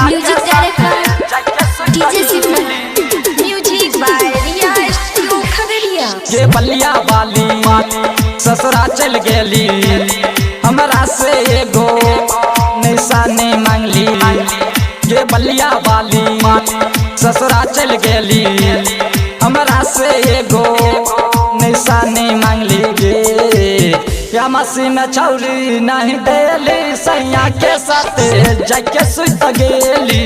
Music director DJ Signal, music by Riya studio Khagaria. ये बलिया वाली ससुरा चल गेली, हमरा से एगो निशानी मांगली। ये बलिया वाली ससुरा चल गेली, हमरा से एगो निशानी मांगली। या मसी में छौरी नहीं देली, सैया के साथ जाके सुत गेली।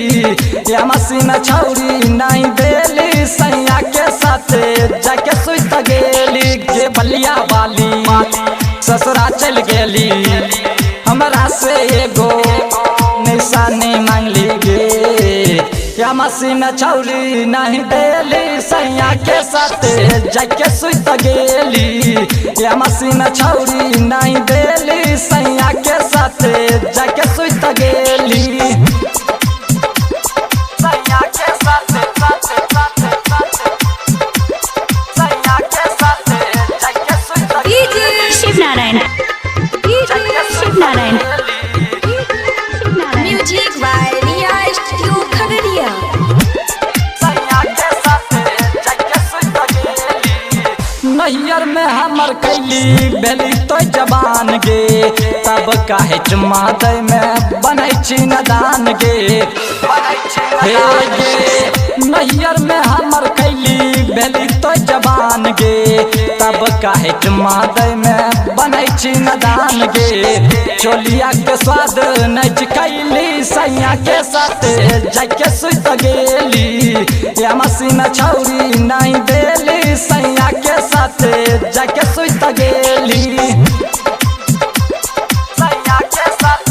या मसी में छौरी नहीं देली, सैया के साथ जाके सुत गेली। ये बलिया वाली ससुरा चल गेली, हमरा से एगो निशानी मांगली। या मसी में छौरी नहीं देली, सैया के साथ जाके सुत गेली। या मसी में छौरी नहीं देली, सैया के साथ जाके सुत गेली। सैया के साथ सैया के साथ जाके सुत DJ Shiv Narayan, DJ Shiv Narayan, music by Riya studio Khagaria. नैयर में हमर कैली बेली तो जवान गे, तब काहे चुम्मा दै में बनै छी नदान गे। हे गे नैयर में हमर कैली बेली तो जवान गे, तब काहे चुम्मा दै में बनै छी नदान गे। चोलिया के स्वाद नहीं कैली, सैया के साथ जाके सुत गेली। या मसी में छौरी नहीं देली, सैया के साथ जाके सुत गेली। सैया के साथ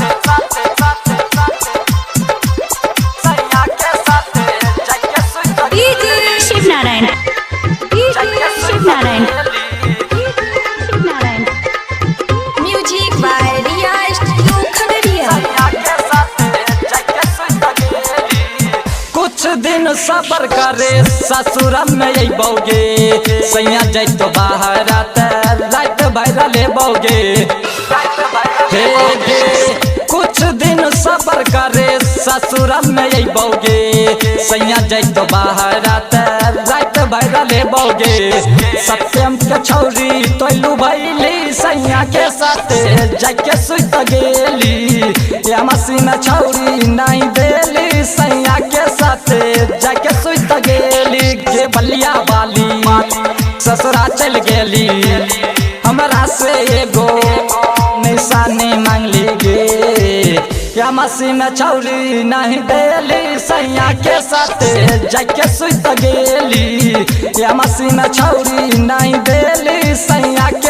सैया के साथ जाके सुत DJ Shiv Narayan, DJ Shiv Narayan, Shiv Narayan, music by Riya studio Khagaria. कुछ दिन सबर करे ससुर में अबोगे, सैया जैतो बाहर रात भैर लेबोगे। हे गे कुछ दिन सबर करे ससुर में अबोगे, सैया जैतो बाहर रात भैर लेबोगे। सत्यम के छौरी तोलू भैली, सैया के साथ जाके सुत गेली। या मसी में छौरी नहीं देली, सैया के साथ जाके सुत गेली। ये बलिया वाली ससुरा चल गेली, हमरा से एगो निशानी मांगली गे। या मसी में छौरी नहीं देली, सैया के साथ जाके सुत गेली। या मसी में छौरी नहीं देली, सैया के